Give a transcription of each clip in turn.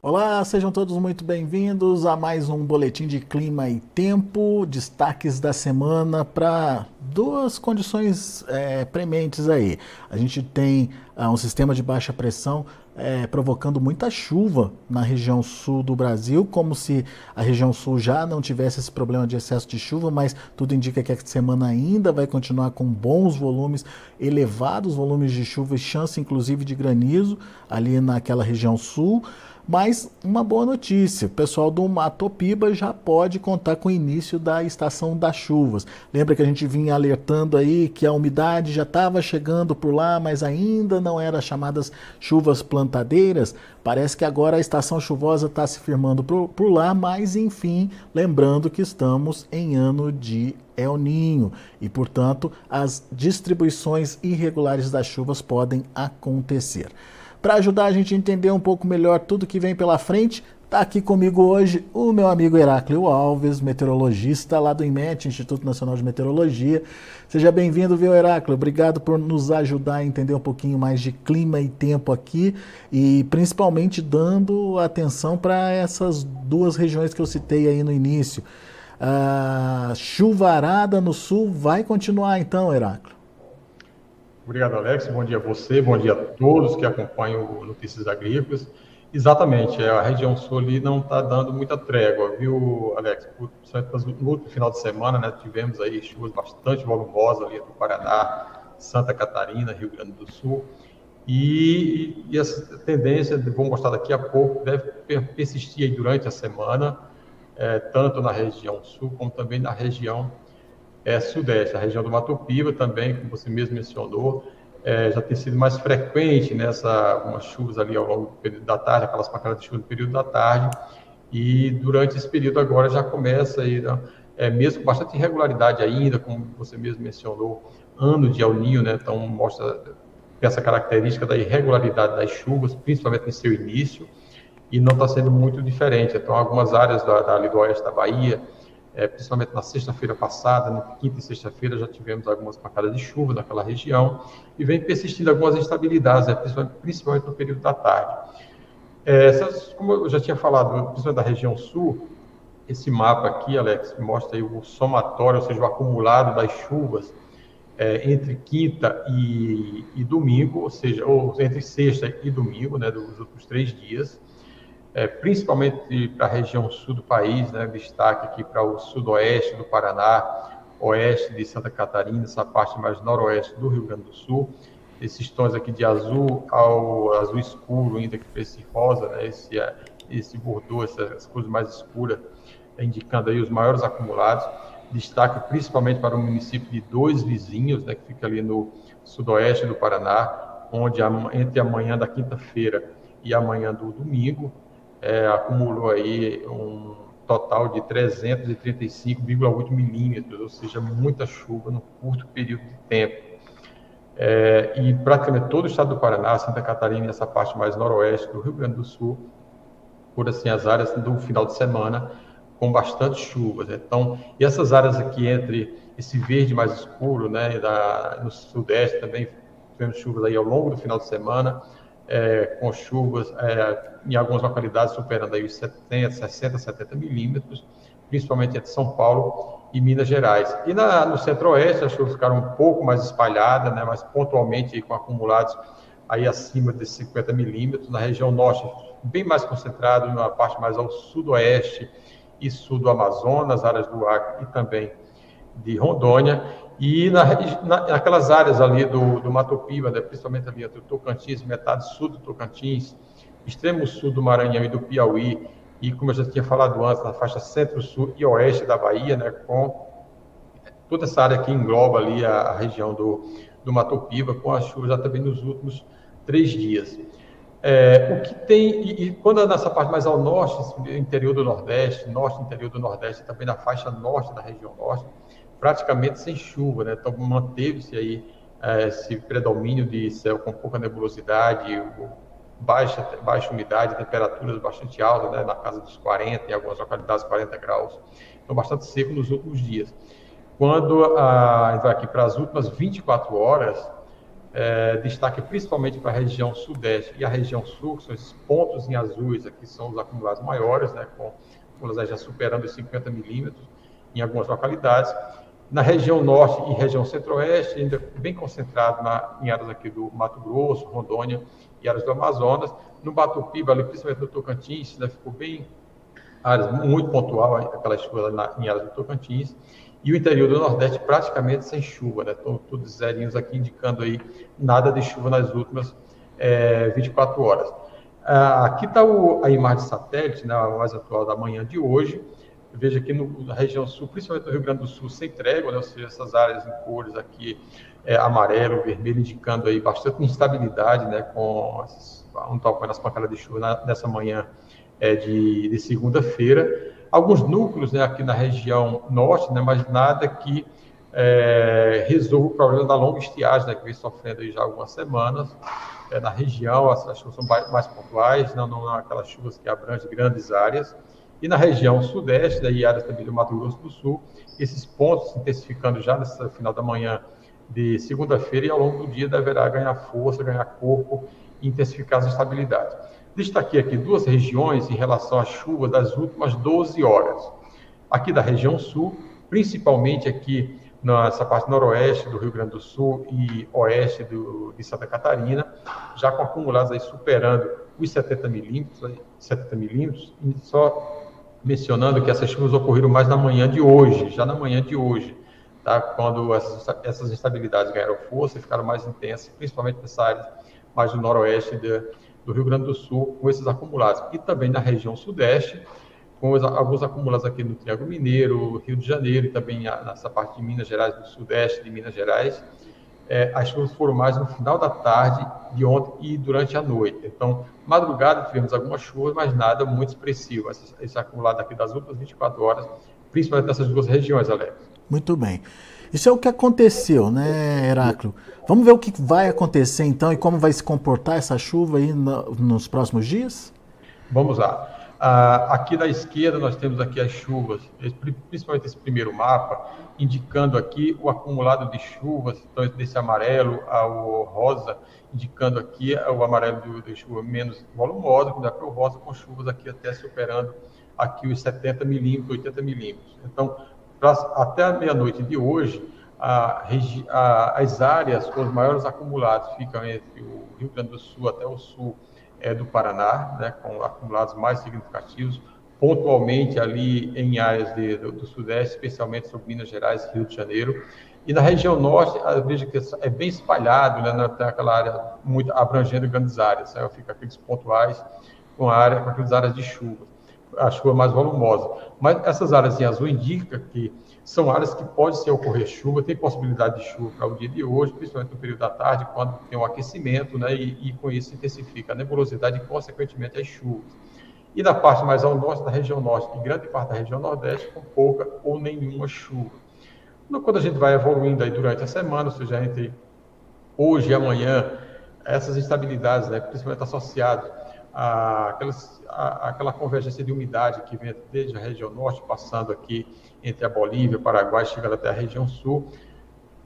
Olá, sejam todos muito bem-vindos a mais um boletim de clima e tempo, destaques da semana para duas condições prementes aí. A gente tem um sistema de baixa pressão provocando muita chuva na região sul do Brasil, como se a região sul já não tivesse esse problema de excesso de chuva, mas tudo indica que a semana ainda vai continuar com bons volumes, elevados volumes de chuva e chance inclusive de granizo ali naquela região sul. Mas uma boa notícia, o pessoal do Mato Piba já pode contar com o início da estação das chuvas. Lembra que a gente vinha alertando aí que a umidade já estava chegando por lá, mas ainda não eram chamadas chuvas plantadeiras? Parece que agora a estação chuvosa está se firmando por lá, mas enfim, lembrando que estamos em ano de El Ninho e, portanto, as distribuições irregulares das chuvas podem acontecer. Para ajudar a gente a entender um pouco melhor tudo que vem pela frente, está aqui comigo hoje o meu amigo Heráclio Alves, meteorologista lá do INMET, Instituto Nacional de Meteorologia. Seja bem-vindo, viu, Heráclio? Obrigado por nos ajudar a entender um pouquinho mais de clima e tempo aqui e principalmente dando atenção para essas duas regiões que eu citei aí no início. A chuvarada no sul vai continuar então, Heráclio? Obrigado, Alex. Bom dia a você, bom dia a todos que acompanham o Notícias Agrícolas. Exatamente, a região sul ali não está dando muita trégua, viu, Alex? No último final de semana, né, tivemos aí chuvas bastante volumosas ali do Paraná, Santa Catarina, Rio Grande do Sul. E essa tendência, vou mostrar daqui a pouco, deve persistir aí durante a semana, tanto na região sul como também na região sudeste. A região do Mato Piba também, como você mesmo mencionou, já tem sido mais frequente algumas chuvas ali ao longo do período da tarde, aquelas pancadas de chuva no período da tarde, e durante esse período agora já começa aí, né, mesmo com bastante irregularidade ainda, como você mesmo mencionou, ano de El Niño, né, então mostra essa característica da irregularidade das chuvas, principalmente em seu início, e não está sendo muito diferente. Então, algumas áreas ali do oeste da Bahia, principalmente na sexta-feira passada, na quinta e sexta-feira, já tivemos algumas pancadas de chuva naquela região e vem persistindo algumas instabilidades, principalmente no período da tarde. Como eu já tinha falado, principalmente da região sul, esse mapa aqui, Alex, mostra aí o somatório, ou seja, o acumulado das chuvas entre quinta e domingo, ou entre sexta e domingo, né, dos últimos 3 dias. Principalmente para a região sul do país, né, destaque aqui para o sudoeste do Paraná, oeste de Santa Catarina, essa parte mais noroeste do Rio Grande do Sul, esses tons aqui de azul ao azul escuro, ainda que esse rosa, né, esse bordô, essas cores mais escuras, indicando aí os maiores acumulados, destaque principalmente para o município de Dois Vizinhos, né, que fica ali no sudoeste do Paraná, onde entre a manhã da quinta-feira e a manhã do domingo, acumulou aí um total de 335,8 milímetros, ou seja, muita chuva num curto período de tempo. E praticamente todo o estado do Paraná, Santa Catarina e essa parte mais noroeste do Rio Grande do Sul, por assim as áreas do final de semana com bastante chuvas. Então, e essas áreas aqui entre esse verde mais escuro, né, no sudeste também tivemos chuvas aí ao longo do final de semana, com chuvas em algumas localidades superando aí os 60, 70 milímetros, principalmente entre São Paulo e Minas Gerais. E no centro-oeste as chuvas ficaram um pouco mais espalhadas, né, mas pontualmente com acumulados aí acima de 50 milímetros. Na região norte, bem mais concentrado, na parte mais ao sudoeste e sul do Amazonas, áreas do Acre e também de Rondônia, e naquelas áreas ali do Mato Piba, né, principalmente ali entre o Tocantins, metade sul do Tocantins, extremo sul do Maranhão e do Piauí, e como eu já tinha falado antes, na faixa centro-sul e oeste da Bahia, né, com toda essa área que engloba ali a região do Mato Piba, com as chuvas já também nos últimos 3 dias. O que tem, e quando é nessa parte mais ao norte, interior do Nordeste, norte, interior do Nordeste, também na faixa norte da região norte, praticamente sem chuva, né? Então manteve-se aí esse predomínio de céu com pouca nebulosidade, baixa umidade, temperaturas bastante altas, né? Na casa dos 40, em algumas localidades 40 graus. Então bastante seco nos últimos dias. Quando a gente vai aqui para as últimas 24 horas, destaque principalmente para a região sudeste e a região sul, que são esses pontos em azuis, aqui são os acumulados maiores, né, com acumulados já superando os 50 milímetros em algumas localidades. Na região norte e região centro-oeste, ainda bem concentrado em áreas aqui do Mato Grosso, Rondônia e áreas do Amazonas. No Batupiba, ali, principalmente no Tocantins, ainda ficou bem, áreas muito pontual, aquela chuva em áreas do Tocantins. E o interior do Nordeste praticamente sem chuva, né? Estão todos zerinhos aqui indicando aí nada de chuva nas últimas 24 horas. Aqui está a imagem de satélite, né, a mais atual da manhã de hoje. Veja aqui na região sul, principalmente no Rio Grande do Sul, sem trégua, né? Ou seja, essas áreas em cores aqui, amarelo, vermelho, indicando aí bastante instabilidade, né? Não está ocorrendo as pancadas de chuva nessa manhã de segunda-feira. Alguns núcleos, né, aqui na região norte, né, mas nada que resolva o problema da longa estiagem, né, que vem sofrendo aí já há algumas semanas. Na região, as chuvas são mais pontuais, não aquelas chuvas que abrangem grandes áreas. E na região sudeste, né, e áreas também do Mato Grosso do Sul, esses pontos se intensificando já nesse final da manhã de segunda-feira, e ao longo do dia deverá ganhar força, ganhar corpo e intensificar as instabilidades. Destaquei aqui duas regiões em relação às chuvas das últimas 12 horas. Aqui da região sul, principalmente aqui nessa parte noroeste do Rio Grande do Sul e oeste de Santa Catarina, já com acumulados aí superando os 70 milímetros, e só mencionando que essas chuvas ocorreram mais na manhã de hoje, tá? Quando essas instabilidades ganharam força e ficaram mais intensas, principalmente nessa área mais do noroeste do Rio Grande do Sul, com esses acumulados. E também na região sudeste, com alguns acumulados aqui no Triângulo Mineiro, Rio de Janeiro, e também nessa parte de Minas Gerais, do sudeste de Minas Gerais. As chuvas foram mais no final da tarde de ontem e durante a noite. Então, madrugada tivemos algumas chuvas, mas nada muito expressivo. Esse acumulado aqui das últimas 24 horas, principalmente nessas duas regiões, Alex. Muito bem. Isso é o que aconteceu, né, Heráclio? Vamos ver o que vai acontecer então e como vai se comportar essa chuva aí nos próximos dias? Vamos lá. Aqui da esquerda nós temos aqui as chuvas, principalmente esse primeiro mapa, indicando aqui o acumulado de chuvas, então desse amarelo ao rosa, indicando aqui o amarelo de chuva menos volumosa, que dá para o rosa, com chuvas aqui até superando aqui os 70 milímetros, 80 milímetros. Então, até a meia-noite de hoje, as áreas com os maiores acumulados ficam entre o Rio Grande do Sul até o sul do Paraná, né, com acumulados mais significativos, pontualmente ali em áreas do Sudeste, especialmente sobre Minas Gerais e Rio de Janeiro. E na região Norte, veja que é bem espalhado, né, tem aquela área muito abrangendo grandes áreas, né, fica aqueles pontuais com aquelas áreas de chuva, a chuva mais volumosa. Mas essas áreas em azul indicam que são áreas que pode ser ocorrer chuva, tem possibilidade de chuva para o dia de hoje, principalmente no período da tarde, quando tem um aquecimento, né, e com isso intensifica a nebulosidade e, consequentemente, as chuvas. E na parte mais ao norte, da região norte e grande parte da região nordeste, com pouca ou nenhuma chuva. Quando a gente vai evoluindo aí durante a semana, ou seja, entre hoje e amanhã, essas instabilidades, né, principalmente associadas àquela convergência de umidade que vem desde a região norte, passando aqui entre a Bolívia, o Paraguai, chegando até a região sul.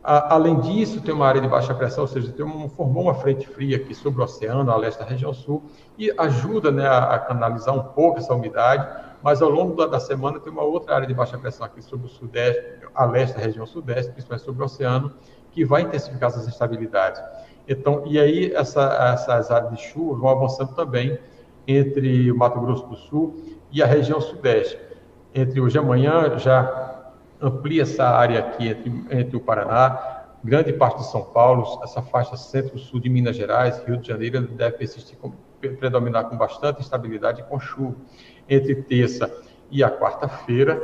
Além disso, tem uma área de baixa pressão, ou seja, formou uma frente fria aqui sobre o oceano, a leste da região sul, e ajuda, né, a canalizar um pouco essa umidade, mas ao longo da semana tem uma outra área de baixa pressão aqui sobre o sudeste, a leste da região sudeste, principalmente sobre o oceano, que vai intensificar essas instabilidades. Então, e aí essas áreas de chuva vão avançando também entre o Mato Grosso do Sul e a região sudeste. Entre hoje e amanhã já amplia essa área aqui entre o Paraná, grande parte de São Paulo, essa faixa centro-sul de Minas Gerais, Rio de Janeiro, deve persistir, predominar com bastante instabilidade e com chuva. Entre terça e a quarta-feira,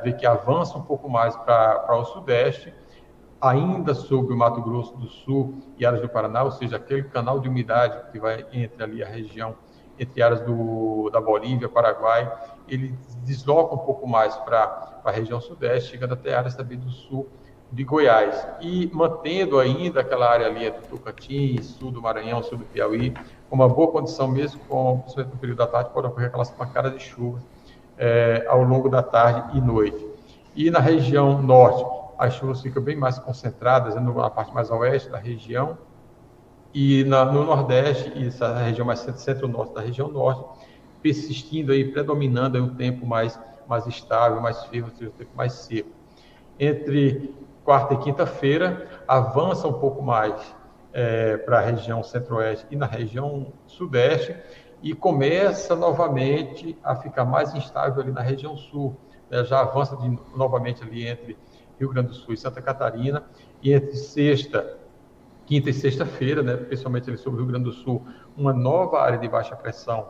vê que avança um pouco mais para o sudeste, ainda sobre o Mato Grosso do Sul e áreas do Paraná, ou seja, aquele canal de umidade que vai entre ali a região, entre áreas da Bolívia, Paraguai, ele desloca um pouco mais para a região sudeste, chegando até áreas também do sul de Goiás, e mantendo ainda aquela área ali do Tocantins, sul do Maranhão, sul do Piauí, com uma boa condição mesmo, principalmente no período da tarde, pode ocorrer aquelas pancadas de chuva ao longo da tarde e noite. E na região norte, as chuvas ficam bem mais concentradas na parte mais oeste da região, e no Nordeste, e essa região mais centro-norte da região norte, persistindo aí, predominando aí um tempo mais estável, mais firme, um tempo mais seco. Entre quarta e quinta-feira, avança um pouco mais para a região centro-oeste e na região sudeste, e começa novamente a ficar mais instável ali na região sul, né? Já avança novamente ali entre Rio Grande do Sul e Santa Catarina, e entre quinta e sexta-feira, né, principalmente ali sobre o Rio Grande do Sul, uma nova área de baixa pressão,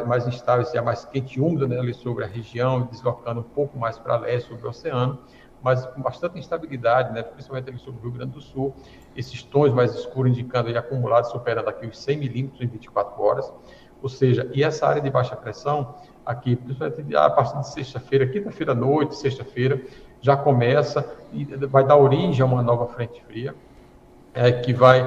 mais instável, é mais quente e úmida, né, ali sobre a região, deslocando um pouco mais para leste sobre o oceano, mas com bastante instabilidade, né, principalmente ali sobre o Rio Grande do Sul, esses tons mais escuros indicando aí acumulados superando aqui os 100 milímetros em 24 horas, ou seja, e essa área de baixa pressão aqui, principalmente a partir de sexta-feira, quinta-feira à noite, sexta-feira, já começa e vai dar origem a uma nova frente fria, que vai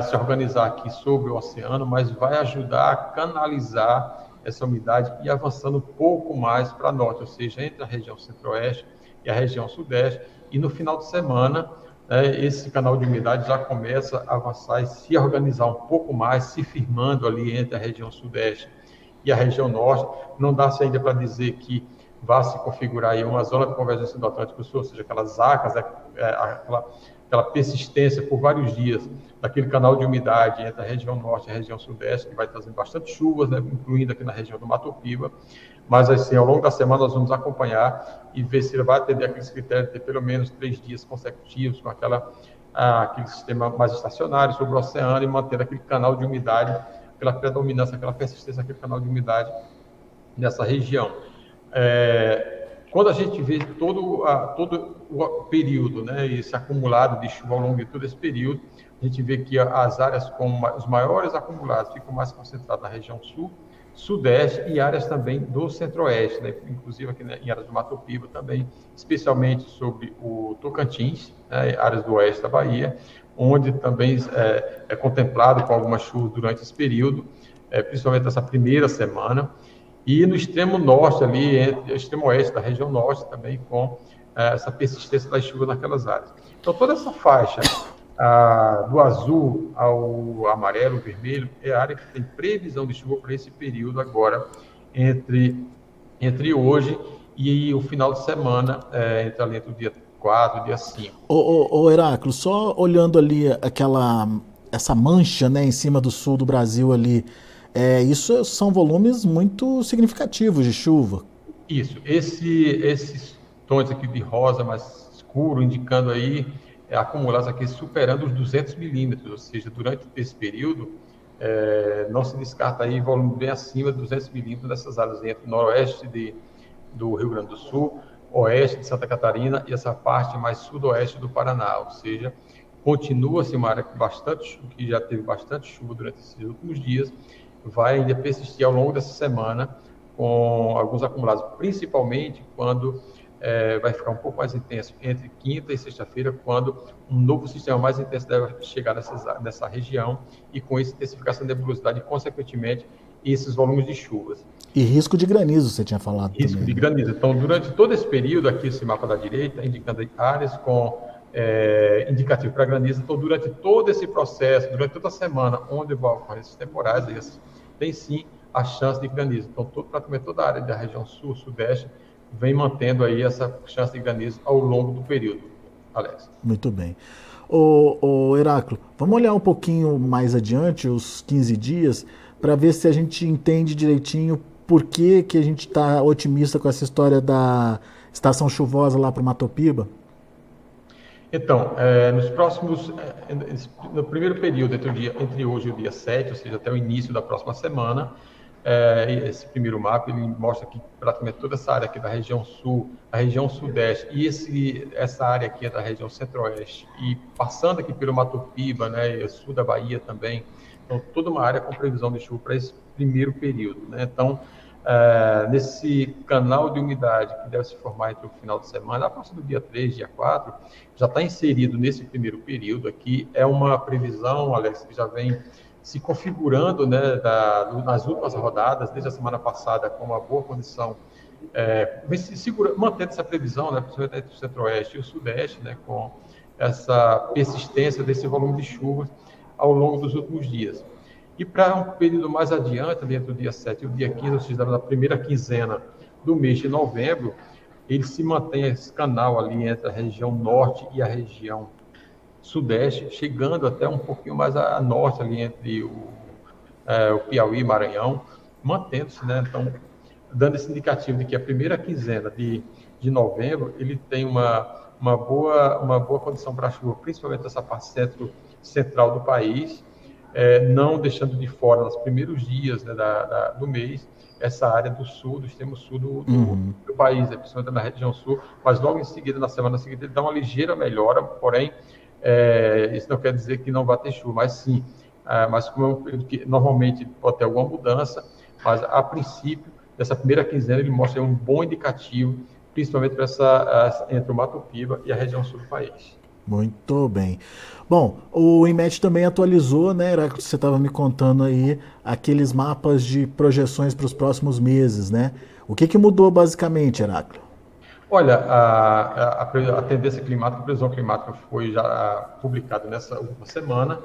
se organizar aqui sobre o oceano, mas vai ajudar a canalizar essa umidade e avançando um pouco mais para norte, ou seja, entre a região centro-oeste e a região sudeste, e no final de semana, esse canal de umidade já começa a avançar e se organizar um pouco mais, se firmando ali entre a região sudeste e a região norte. Não dá-se ainda para dizer que vai se configurar aí uma zona de convergência do Atlântico Sul, ou seja, aquelas acas, aquela persistência por vários dias daquele canal de umidade entre a região norte e a região sudeste, que vai trazendo bastante chuvas, né, incluindo aqui na região do Mato Piba. Mas, assim, ao longo da semana nós vamos acompanhar e ver se ele vai atender aqueles critérios de ter pelo menos 3 dias consecutivos com aquele sistema mais estacionário sobre o oceano e mantendo aquele canal de umidade, aquela predominância, aquela persistência daquele canal de umidade nessa região. Quando a gente vê todo o período, né, esse acumulado de chuva ao longo de todo esse período, a gente vê que as áreas com os maiores acumulados ficam mais concentradas na região sul, sudeste e áreas também do centro-oeste, né, inclusive aqui em áreas do Mato Piba também, especialmente sobre o Tocantins, né, áreas do oeste da Bahia, onde também é contemplado com algumas chuvas durante esse período, principalmente essa primeira semana. E no extremo norte ali, extremo oeste da região norte também, com essa persistência das chuvas naquelas áreas. Então, toda essa faixa do azul ao amarelo, vermelho, é a área que tem previsão de chuva para esse período agora, entre hoje e o final de semana, entre o dia 4 e o dia 5. Ô Heráclito, só olhando ali essa mancha, né, em cima do sul do Brasil ali, isso são volumes muito significativos de chuva. Isso, esses tons aqui de rosa mais escuro, indicando aí acumulados aqui superando os 200 milímetros, ou seja, durante esse período, não se descarta aí volume bem acima de 200 milímetros dessas áreas entre o noroeste do Rio Grande do Sul, oeste de Santa Catarina e essa parte mais sudoeste do Paraná, ou seja, continua-se uma área que já teve bastante chuva durante esses últimos dias, vai ainda persistir ao longo dessa semana com alguns acumulados, principalmente quando vai ficar um pouco mais intenso entre quinta e sexta-feira, quando um novo sistema mais intenso deve chegar nessa região e com isso intensificar essa nebulosidade e, consequentemente, esses volumes de chuvas. E risco de granizo, você tinha falado risco também. De granizo. Então, durante todo esse período, aqui esse mapa da direita, indicando áreas com indicativo para granizo. Então, durante todo esse processo, durante toda a semana, onde vão ocorrer esses temporais, tem sim a chance de granizo. Então, praticamente toda a área da região sul, sudeste, vem mantendo aí essa chance de granizo ao longo do período, Alex. Muito bem. Ô Heráclito, vamos olhar um pouquinho mais adiante, os 15 dias, para ver se a gente entende direitinho por que a gente está otimista com essa história da estação chuvosa lá para o Mato Piba. Então, no primeiro período, entre hoje e o dia 7, ou seja, até o início da próxima semana, esse primeiro mapa, ele mostra aqui praticamente toda essa área aqui da região sul, a região sudeste, e essa área aqui é da região centro-oeste, e passando aqui pelo Mato Piba, né, e sul da Bahia também, então toda uma área com previsão de chuva para esse primeiro período, né? Então, nesse canal de umidade que deve se formar entre o final de semana, a partir do dia 3, dia 4, já está inserido nesse primeiro período aqui, é uma previsão, Alex, que já vem se configurando, né, nas últimas rodadas, desde a semana passada, com uma boa condição mantendo essa previsão, né, principalmente entre o centro-oeste e o sudeste, né, com essa persistência desse volume de chuvas ao longo dos últimos dias. E para um período mais adiante, dentro do dia 7 e o dia 15, ou seja, na primeira quinzena do mês de novembro, ele se mantém esse canal ali entre a região norte e a região sudeste, chegando até um pouquinho mais a norte, ali entre o Piauí e Maranhão, mantendo-se, né? Então, dando esse indicativo de que a primeira quinzena de novembro, ele tem uma boa condição para chuva, principalmente nessa parte central do país, não deixando de fora, nos primeiros dias, né, do mês, essa área do sul, do extremo sul do país, né, principalmente na região sul, mas logo em seguida, na semana seguinte, ele dá uma ligeira melhora, porém, isso não quer dizer que não vai ter chuva, mas sim, mas como é um período que normalmente pode ter alguma mudança, mas a princípio, dessa primeira quinzena, ele mostra um bom indicativo, principalmente para entre o Mato Piba e a região sul do país. Muito bem. Bom, o INMET também atualizou, né, Heráclito, você estava me contando aí, aqueles mapas de projeções para os próximos meses, né? O que mudou basicamente, Heráclito? Olha, a tendência climática, a previsão climática foi já publicada nessa última semana.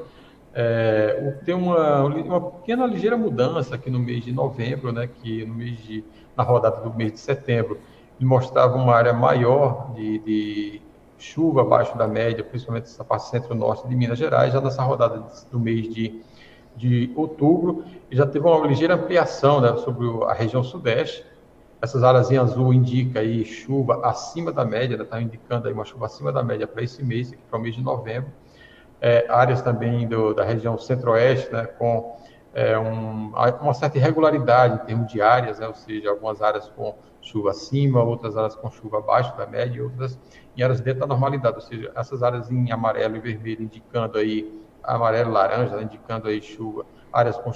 Tem uma pequena, ligeira mudança aqui no mês de novembro, né, que na rodada do mês de setembro, ele mostrava uma área maior de chuva abaixo da média, principalmente essa parte centro-norte de Minas Gerais. Já nessa rodada do mês de outubro, já teve uma ligeira ampliação, né, sobre a região sudeste. Essas áreas em azul indicam aí chuva acima da média, está indicando aí uma chuva acima da média para esse mês, aqui para o mês de novembro. Áreas também da região centro-oeste, né, com uma certa irregularidade em termos de áreas, né, ou seja, algumas áreas com chuva acima, outras áreas com chuva abaixo da média, e outras em áreas dentro da normalidade, ou seja, essas áreas em amarelo e vermelho indicando aí, amarelo e laranja, né, indicando aí chuva, áreas com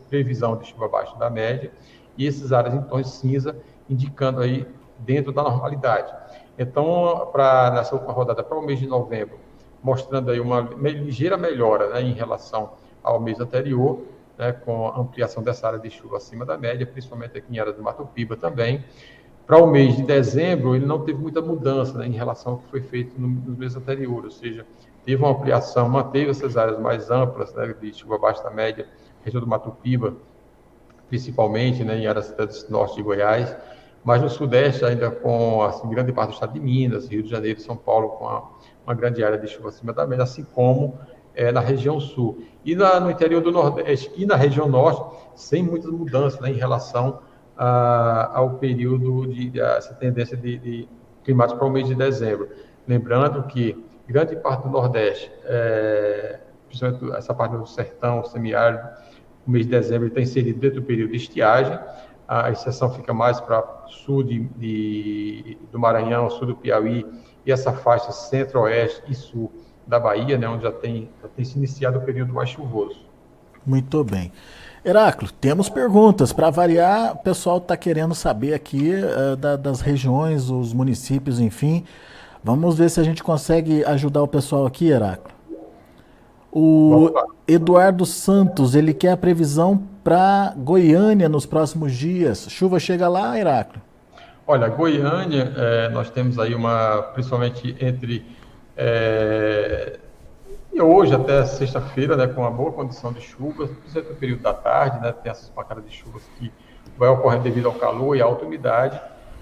previsão de chuva abaixo da média, e essas áreas em tons cinza indicando aí dentro da normalidade. Então, nessa última rodada, para o mês de novembro, mostrando aí uma ligeira melhora, né, em relação ao mês anterior, né, com a ampliação dessa área de chuva acima da média, principalmente aqui em área do Mato Piba também. Para o mês de dezembro, ele não teve muita mudança, né, em relação ao que foi feito nos meses anteriores, ou seja, teve uma ampliação, manteve essas áreas mais amplas, né, de chuva abaixo da média, região do Mato Piba, principalmente, né, em áreas do norte de Goiás, mas no sudeste ainda com assim, grande parte do estado de Minas, Rio de Janeiro e São Paulo com uma grande área de chuva acima da média, assim como na região sul. E no interior do Nordeste e na região norte, sem muitas mudanças, né, em relação ao período essa tendência de climática para o mês de dezembro. Lembrando que grande parte do Nordeste, principalmente essa parte do sertão, semiárido, o mês de dezembro está inserido dentro do período de estiagem. A exceção fica mais para sul do Maranhão, sul do Piauí, e essa faixa centro-oeste e sul da Bahia, né, onde já tem se iniciado o período mais chuvoso. Muito bem. Heráclito, temos perguntas. Para variar, o pessoal está querendo saber aqui das regiões, os municípios, enfim. Vamos ver se a gente consegue ajudar o pessoal aqui, Heráclito. O Eduardo Santos, ele quer a previsão para Goiânia nos próximos dias. Chuva chega lá, Heráclito? Olha, Goiânia, nós temos aí principalmente entre hoje até sexta-feira, né, com uma boa condição de chuva, principalmente no período da tarde, né, tem essas pancadas de chuvas que vai ocorrer devido ao calor e à alta umidade,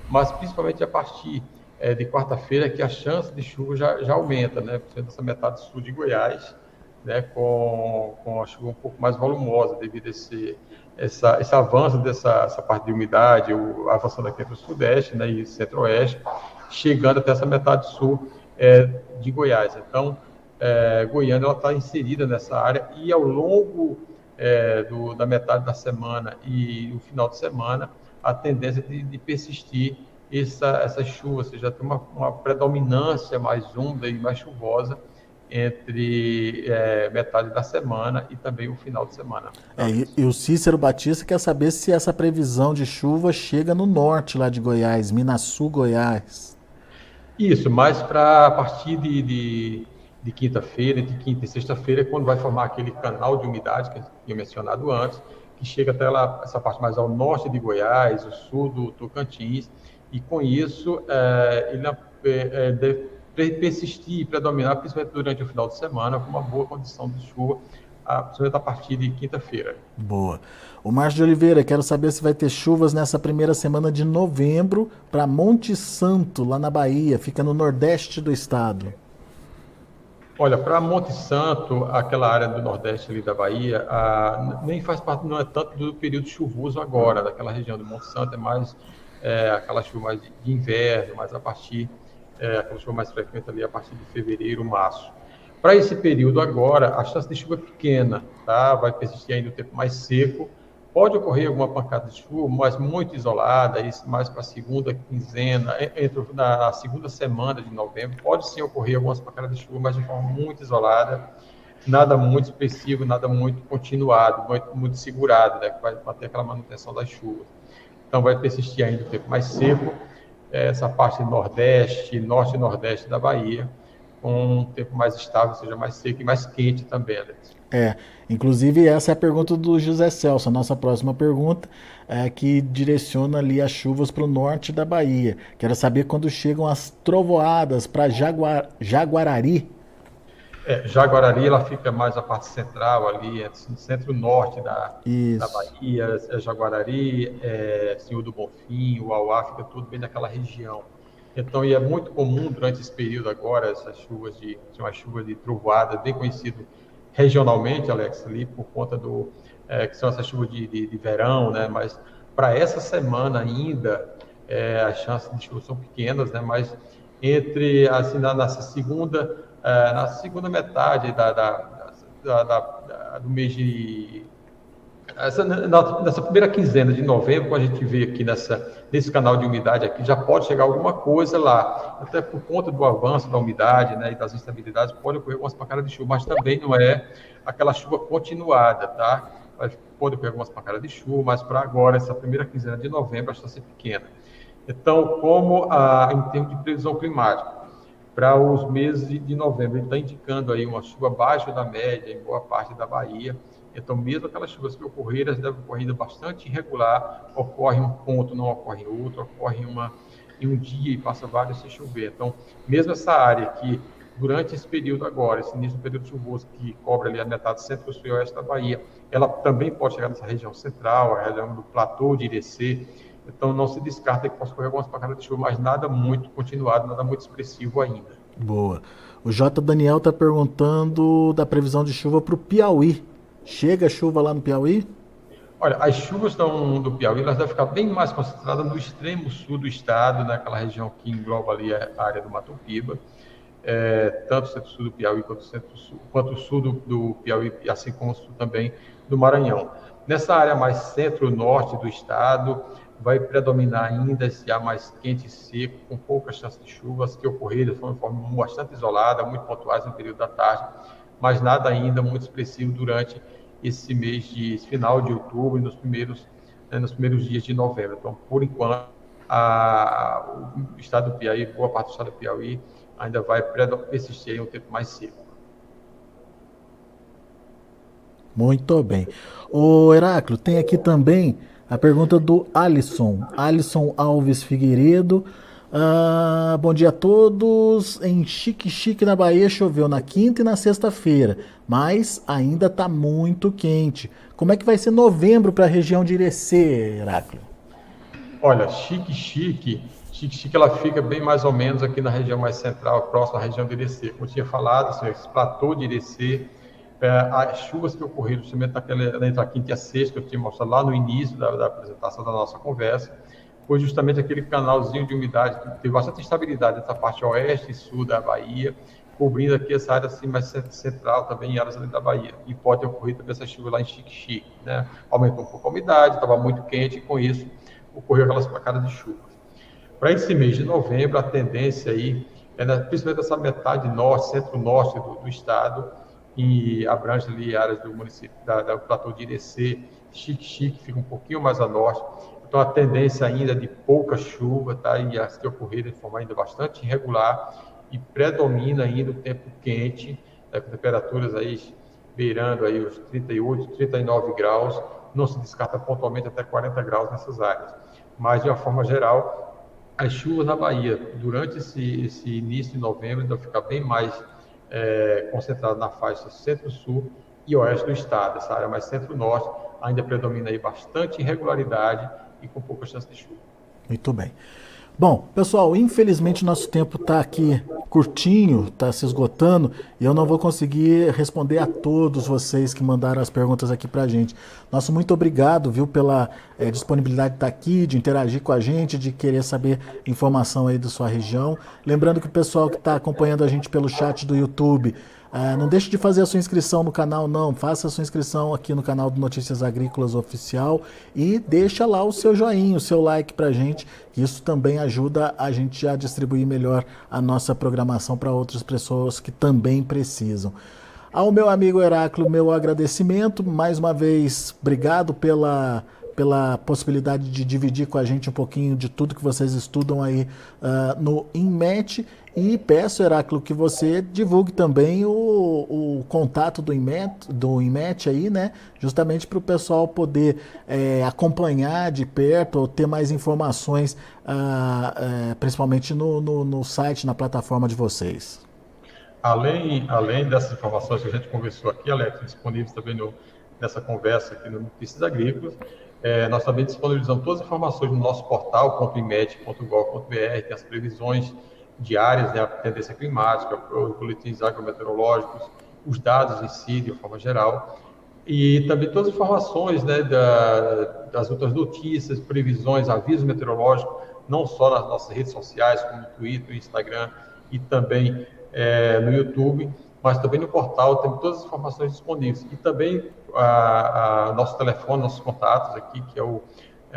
mas principalmente a partir de quarta-feira que a chance de chuva já aumenta, né, principalmente nessa metade sul de Goiás, né, com a chuva um pouco mais volumosa, devido a esse avanço essa parte de umidade, avançando aqui entre o sudeste, né, e centro-oeste, chegando até essa metade sul de Goiás. Então, Goiânia está inserida nessa área e ao longo da metade da semana e o final de semana, a tendência de persistir essa chuva, ou seja, tem uma predominância mais úmida e mais chuvosa entre metade da semana e também o final de semana. E o Cícero Batista quer saber se essa previsão de chuva chega no norte lá de Goiás, Minasul, Goiás. Isso, mais para a partir de quinta-feira, entre quinta e sexta-feira, quando vai formar aquele canal de umidade que eu tinha mencionado antes, que chega até lá, essa parte mais ao norte de Goiás, o sul do Tocantins, e com isso ele deve persistir e predominar, principalmente durante o final de semana, com uma boa condição de chuva, principalmente a partir de quinta-feira. Boa. O Márcio de Oliveira, quero saber se vai ter chuvas nessa primeira semana de novembro para Monte Santo, lá na Bahia, fica no nordeste do estado. Olha, para Monte Santo, aquela área do nordeste ali da Bahia, nem faz parte, não é tanto do período chuvoso agora, daquela região do Monte Santo, é mais aquela chuva mais de inverno, mais a partir, aquela chuva mais frequente ali a partir de fevereiro, março. Para esse período agora, a chance de chuva é pequena, tá? Vai persistir ainda o tempo mais seco. Pode ocorrer alguma pancada de chuva, mas muito isolada, isso mais para a segunda quinzena, na segunda semana de novembro, pode sim ocorrer algumas pancadas de chuva, mas de forma muito isolada, nada muito expressivo, nada muito continuado, muito segurado, né, que vai manter aquela manutenção das chuvas. Então vai persistir ainda o tempo mais seco, essa parte nordeste, norte e nordeste da Bahia, com um tempo mais estável, seja mais seco e mais quente também, Alex. Inclusive essa é a pergunta do José Celso, a nossa próxima pergunta, que direciona ali as chuvas para o norte da Bahia. Quero saber quando chegam as trovoadas para Jaguarari. Jaguarari, ela fica mais a parte central ali, no centro-norte da Isso. Bahia, Jaguarari, Senhor do Bonfim, Uauá, fica tudo bem naquela região. Então, e é muito comum durante esse período agora, essas chuvas uma chuva de trovoada, bem conhecido regionalmente, Alex, ali por conta que são essas chuvas de verão, né? Mas para essa semana ainda, as chances de chuva são pequenas, né? Mas entre, assim, na segunda metade do mês de nessa primeira quinzena de novembro, quando a gente vê aqui nesse canal de umidade aqui, já pode chegar alguma coisa lá, até por conta do avanço da umidade, né, e das instabilidades, pode ocorrer algumas pancadas de chuva, mas também não é aquela chuva continuada, tá? Pode ocorrer algumas pancadas de chuva, mas para agora, essa primeira quinzena de novembro, a chance é pequena. Então, em termos de previsão climática, para os meses de novembro, ele está indicando aí uma chuva abaixo da média em boa parte da Bahia. Então, mesmo aquelas chuvas que ocorreram, elas devem ocorrer bastante irregular, ocorre um ponto, não ocorre outro, ocorre em um dia e passa vários sem chover. Então, mesmo essa área que, durante esse período agora, esse início do período chuvoso, que cobre ali a metade centro-sul e oeste da Bahia, ela também pode chegar nessa região central, a região do platô de Irecê. Então, não se descarta que possa ocorrer algumas pancadas de chuva, mas nada muito continuado, nada muito expressivo ainda. Boa. O J. Daniel está perguntando da previsão de chuva para o Piauí. Chega chuva lá no Piauí? Olha, as chuvas do Piauí, elas devem ficar bem mais concentradas no extremo sul do estado, naquela região que engloba ali a área do Mato Piba, tanto o centro-sul do Piauí quanto o sul do Piauí, assim como o sul também do Maranhão. Nessa área mais centro-norte do estado, vai predominar ainda esse ar mais quente e seco, com poucas chances de chuvas que ocorreram de forma bastante isolada, muito pontuais no período da tarde, mas nada ainda muito expressivo durante esse mês de final de outubro e nos primeiros dias de novembro. Então, por enquanto, o estado do Piauí, boa parte do estado do Piauí, ainda vai persistir em um tempo mais seco. Muito bem. O Heráclio, tem aqui também a pergunta do Alisson Alves Figueiredo. Bom dia a todos. Em Xique-Xique, na Bahia, choveu na quinta e na sexta-feira, mas ainda está muito quente. Como é que vai ser novembro para a região de Irecê, Heráclio? Olha, Xique-Xique, ela fica bem mais ou menos aqui na região mais central, próxima à região de Irecê. Como eu tinha falado, assim, esse platô de Irecê, as chuvas que ocorreram justamente entre a quinta e a sexta, que eu tinha mostrado lá no início da apresentação da nossa conversa, foi justamente aquele canalzinho de umidade que teve bastante instabilidade nessa parte oeste e sul da Bahia, cobrindo aqui essa área assim, mais central também, em áreas ali da Bahia. E pode ocorrer também essa chuva lá em Xique-Xique, né? Aumentou um pouco a umidade, estava muito quente, e com isso ocorreu aquelas pancadas de chuva. Para esse mês de novembro, a tendência aí principalmente essa metade norte, centro-norte do estado, e abrange ali áreas do município, do platô de Irecê, Xique-Xique fica um pouquinho mais a norte. Então, a tendência ainda de pouca chuva, tá? E as que ocorreram de forma ainda bastante irregular, e predomina ainda o tempo quente, com temperaturas aí beirando aí os 38, 39 graus, não se descarta pontualmente até 40 graus nessas áreas. Mas, de uma forma geral, as chuvas na Bahia, durante esse início de novembro, ainda ficar bem mais concentrado na faixa centro-sul e oeste do estado. Essa área mais centro-norte ainda predomina aí bastante irregularidade e com pouca chance de chuva. Muito bem. Bom, pessoal, infelizmente nosso tempo está aqui curtinho, está se esgotando e eu não vou conseguir responder a todos vocês que mandaram as perguntas aqui para a gente. Nosso muito obrigado, viu, pela disponibilidade de estar aqui, de interagir com a gente, de querer saber informação aí da sua região. Lembrando que o pessoal que está acompanhando a gente pelo chat do YouTube, não deixe de fazer a sua inscrição no canal, não. Faça a sua inscrição aqui no canal do Notícias Agrícolas Oficial e deixa lá o seu joinha, o seu like pra gente. Isso também ajuda a gente a distribuir melhor a nossa programação para outras pessoas que também precisam. Ao meu amigo Heráclio, meu agradecimento. Mais uma vez, obrigado pela possibilidade de dividir com a gente um pouquinho de tudo que vocês estudam aí no INMET. E peço, Heráclio, que você divulgue também o contato do INMET aí, né? Justamente para o pessoal poder acompanhar de perto ou ter mais informações, principalmente no site, na plataforma de vocês. Além dessas informações que a gente conversou aqui, Alex, disponíveis também nessa conversa aqui no Notícias Agrícolas, nós também disponibilizamos todas as informações no nosso portal, .imet.gov.br, tem as previsões diárias, né, a tendência climática, os boletins agrometeorológicos, os dados em si, de uma forma geral, e também todas as informações, né, das outras notícias, previsões, avisos meteorológicos, não só nas nossas redes sociais, como no Twitter, Instagram e também no YouTube, mas também no portal, tem todas as informações disponíveis. E também nosso telefone, nossos contatos aqui, que é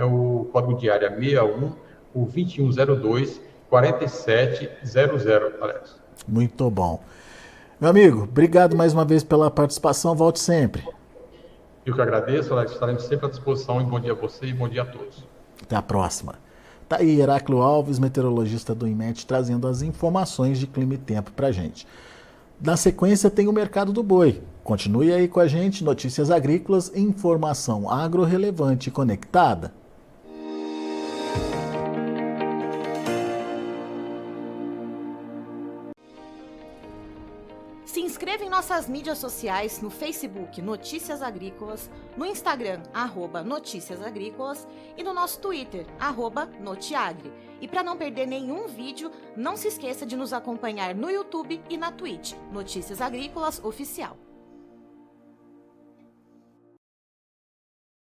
o código de área 61, o 2102 4700, Alex. Muito bom. Meu amigo, obrigado mais uma vez pela participação. Volte sempre. Eu que agradeço, Alex. Estaremos sempre à disposição. E bom dia a você e bom dia a todos. Até a próxima. Tá aí Heráclio Alves, meteorologista do INMET, trazendo as informações de clima e tempo pra gente. Na sequência tem o Mercado do Boi. Continue aí com a gente, Notícias Agrícolas, informação agro-relevante e conectada. Se inscreva em nossas mídias sociais, no Facebook Notícias Agrícolas, no Instagram @Notícias Agrícolas e no nosso Twitter @Notiagre. E para não perder nenhum vídeo, não se esqueça de nos acompanhar no YouTube e na Twitch, Notícias Agrícolas Oficial.